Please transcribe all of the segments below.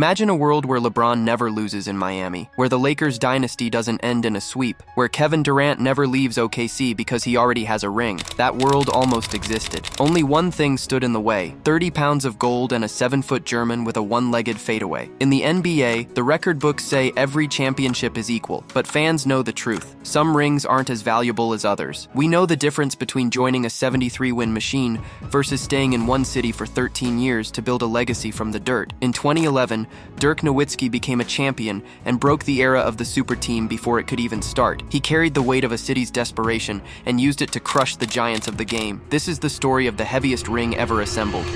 Imagine a world where LeBron never loses in Miami, where the Lakers dynasty doesn't end in a sweep, where Kevin Durant never leaves OKC because he already has a ring. That world almost existed. Only one thing stood in the way: 30 pounds of gold and a 7-foot German with a one-legged fadeaway. In the NBA, the record books say every championship is equal, but fans know the truth. Some rings aren't as valuable as others. We know the difference between joining a 73-win machine versus staying in one city for 13 years to build a legacy from the dirt. In 2011, Dirk Nowitzki became a champion and broke the era of the super team before it could even start. He carried the weight of a city's desperation and used it to crush the giants of the game. This is the story of the heaviest ring ever assembled.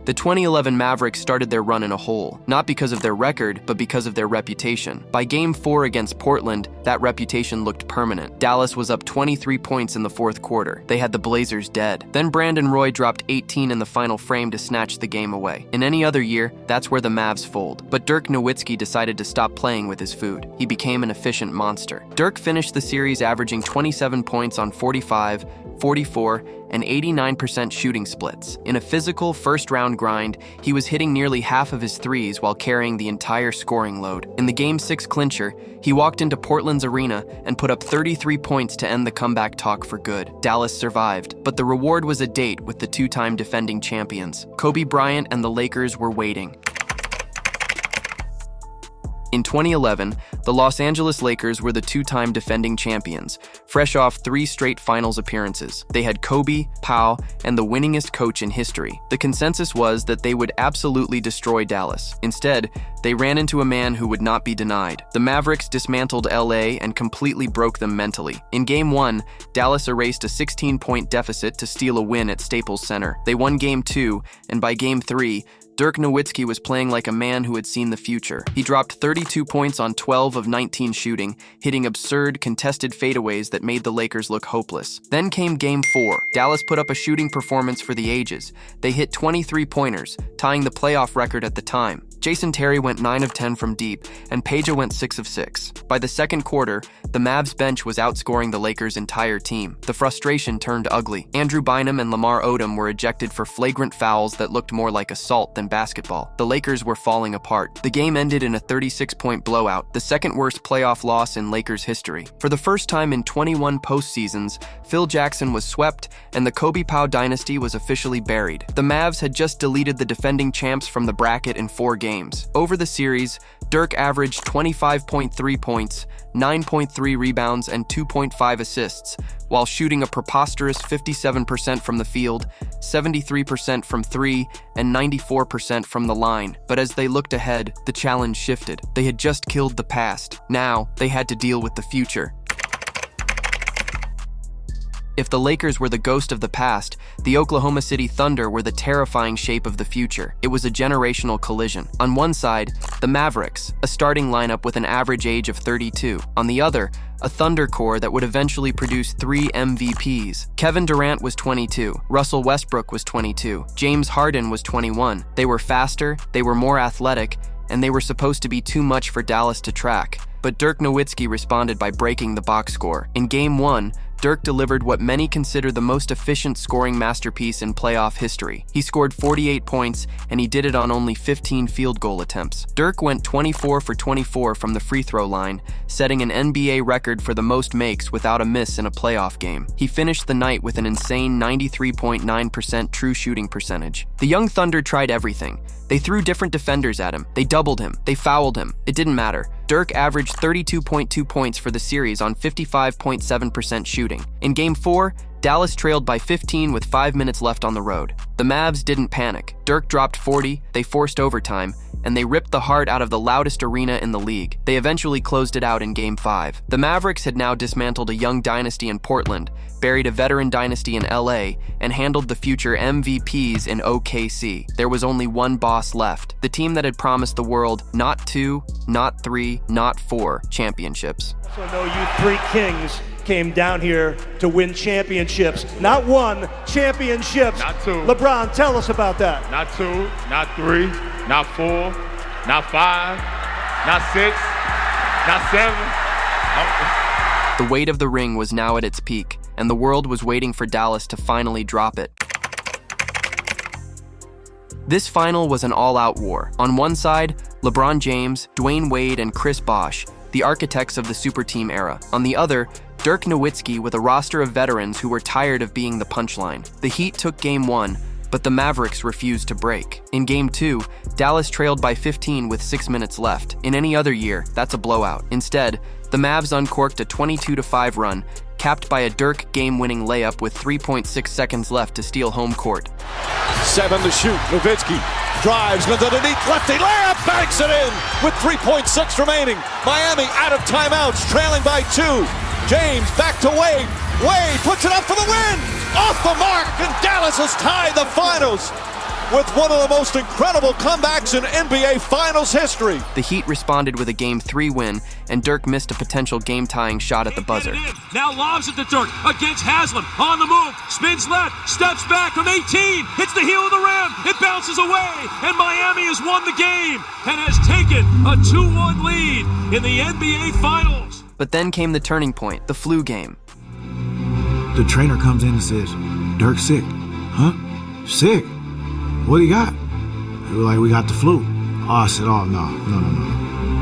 The 2011 Mavericks started their run in a hole, not because of their record, but because of their reputation. By Game 4 against Portland, that reputation looked permanent. Dallas was up 23 points in the fourth quarter. They had the Blazers dead. Then Brandon Roy dropped 18 in the final frame to snatch the game away. In any other year, that's where the Mavs fold. But Dirk Nowitzki decided to stop playing with his food. He became an efficient monster. Dirk finished the series averaging 27 points on 45, 44, and 89% shooting splits. In a physical first-round grind, he was hitting nearly half of his threes while carrying the entire scoring load. In the Game 6 clincher, he walked into Portland's arena and put up 33 points to end the comeback talk for good. Dallas survived, but the reward was a date with the two-time defending champions. Kobe Bryant and the Lakers were waiting. In 2011, the Los Angeles Lakers were the two-time defending champions, fresh off 3 straight finals appearances. They had Kobe, Pau, and the winningest coach in history. The consensus was that they would absolutely destroy Dallas. Instead, they ran into a man who would not be denied. The Mavericks dismantled LA and completely broke them mentally. In Game 1, Dallas erased a 16-point deficit to steal a win at Staples Center. They won Game 2, and by Game 3, Dirk Nowitzki was playing like a man who had seen the future. He dropped 32 points on 12 of 19 shooting, hitting absurd, contested fadeaways that made the Lakers look hopeless. Then came Game 4. Dallas put up a shooting performance for the ages. They hit 23 pointers, tying the playoff record at the time. Jason Terry went 9 of 10 from deep, and Peja went 6 of 6. By the second quarter, the Mavs bench was outscoring the Lakers' entire team. The frustration turned ugly. Andrew Bynum and Lamar Odom were ejected for flagrant fouls that looked more like assault than basketball. The Lakers were falling apart. The game ended in a 36-point blowout, the second worst playoff loss in Lakers history. For the first time in 21 postseasons, Phil Jackson was swept, and the Kobe Pau dynasty was officially buried. The Mavs had just deleted the defending champs from the bracket in 4 games. Over the series, Dirk averaged 25.3 points, 9.3 rebounds, and 2.5 assists, while shooting a preposterous 57% from the field, 73% from 3, and 94% from the line. But as they looked ahead, the challenge shifted. They had just killed the past. Now, they had to deal with the future. If the Lakers were the ghost of the past, the Oklahoma City Thunder were the terrifying shape of the future. It was a generational collision. On one side, the Mavericks, a starting lineup with an average age of 32. On the other, a Thunder core that would eventually produce 3 MVPs. Kevin Durant was 22. Russell Westbrook was 22. James Harden was 21. They were faster, they were more athletic, and they were supposed to be too much for Dallas to track. But Dirk Nowitzki responded by breaking the box score. In Game 1, Dirk delivered what many consider the most efficient scoring masterpiece in playoff history. He scored 48 points, and he did it on only 15 field goal attempts. Dirk went 24 for 24 from the free throw line, setting an NBA record for the most makes without a miss in a playoff game. He finished the night with an insane 93.9% true shooting percentage. The young Thunder tried everything. They threw different defenders at him. They doubled him. They fouled him. It didn't matter. Dirk averaged 32.2 points for the series on 55.7% shooting. In Game 4, Dallas trailed by 15 with 5 minutes left on the road. The Mavs didn't panic. Dirk dropped 40, they forced overtime, and they ripped the heart out of the loudest arena in the league. They eventually closed it out in Game 5. The Mavericks had now dismantled a young dynasty in Portland, buried a veteran dynasty in LA, and handled the future MVPs in OKC. There was only one boss left, the team that had promised the world not 2, not 3, not 4 championships. So know you 3 kings came down here to win championships. Not 1, championships. Not 2. LeBron, tell us about that. Not 2, not 3, not 4, not 5, not 6, Not 7. The weight of the ring was now at its peak, and the world was waiting for Dallas to finally drop it. This final was an all-out war. On one side, LeBron James, Dwayne Wade, and Chris Bosh, the architects of the super team era. On the other, Dirk Nowitzki with a roster of veterans who were tired of being the punchline. The Heat took Game 1, but the Mavericks refused to break. In Game 2, Dallas trailed by 15 with 6 minutes left. In any other year, that's a blowout. Instead, the Mavs uncorked a 22-5 run, capped by a Dirk game-winning layup with 3.6 seconds left to steal home court. 7 to shoot. Nowitzki drives, goes underneath, lefty layup, banks it in with 3.6 remaining. Miami out of timeouts, trailing by 2. James back to Wade. Wade puts it up for the win. Off the mark, and Dallas has tied the finals with one of the most incredible comebacks in NBA Finals history. The Heat responded with a Game 3 win, and Dirk missed a potential game-tying shot at the buzzer. Now lobs it to Dirk against Haslam. On the move, spins left, steps back from 18, hits the heel of the rim, it bounces away, and Miami has won the game and has taken a 2-1 lead in the NBA Finals. But then came the turning point, the flu game. The trainer comes in and says, "Dirk's sick." "Huh? Sick? What do you got?" They were like, "We got the flu." I said, "Oh, no.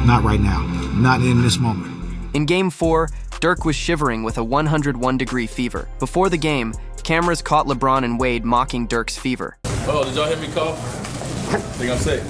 Not right now. Not in this moment." In Game 4, Dirk was shivering with a 101-degree fever. Before the game, cameras caught LeBron and Wade mocking Dirk's fever. Oh, did y'all hear me cough? Think I'm sick.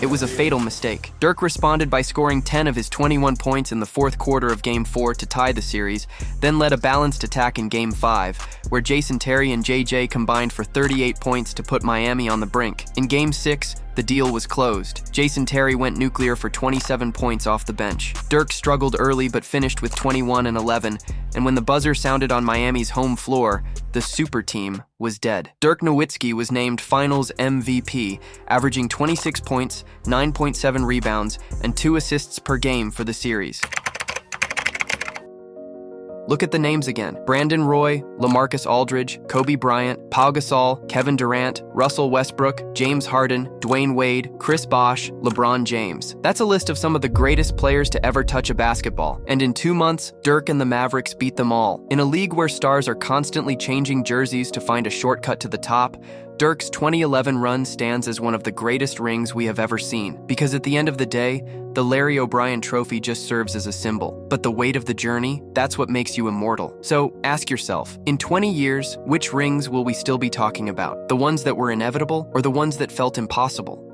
It was a fatal mistake. Dirk responded by scoring 10 of his 21 points in the fourth quarter of Game 4 to tie the series, then led a balanced attack in Game 5, where Jason Terry and JJ combined for 38 points to put Miami on the brink. In Game 6, the deal was closed. Jason Terry went nuclear for 27 points off the bench. Dirk struggled early but finished with 21 and 11, and when the buzzer sounded on Miami's home floor, the super team was dead. Dirk Nowitzki was named Finals MVP, averaging 26 points, 9.7 rebounds, and 2 assists per game for the series. Look at the names again. Brandon Roy, LaMarcus Aldridge, Kobe Bryant, Pau Gasol, Kevin Durant, Russell Westbrook, James Harden, Dwayne Wade, Chris Bosh, LeBron James. That's a list of some of the greatest players to ever touch a basketball. And in 2 months, Dirk and the Mavericks beat them all. In a league where stars are constantly changing jerseys to find a shortcut to the top, Dirk's 2011 run stands as one of the greatest rings we have ever seen. Because at the end of the day, the Larry O'Brien trophy just serves as a symbol. But the weight of the journey, that's what makes you immortal. So ask yourself, in 20 years, which rings will we still be talking about? The ones that were inevitable or the ones that felt impossible?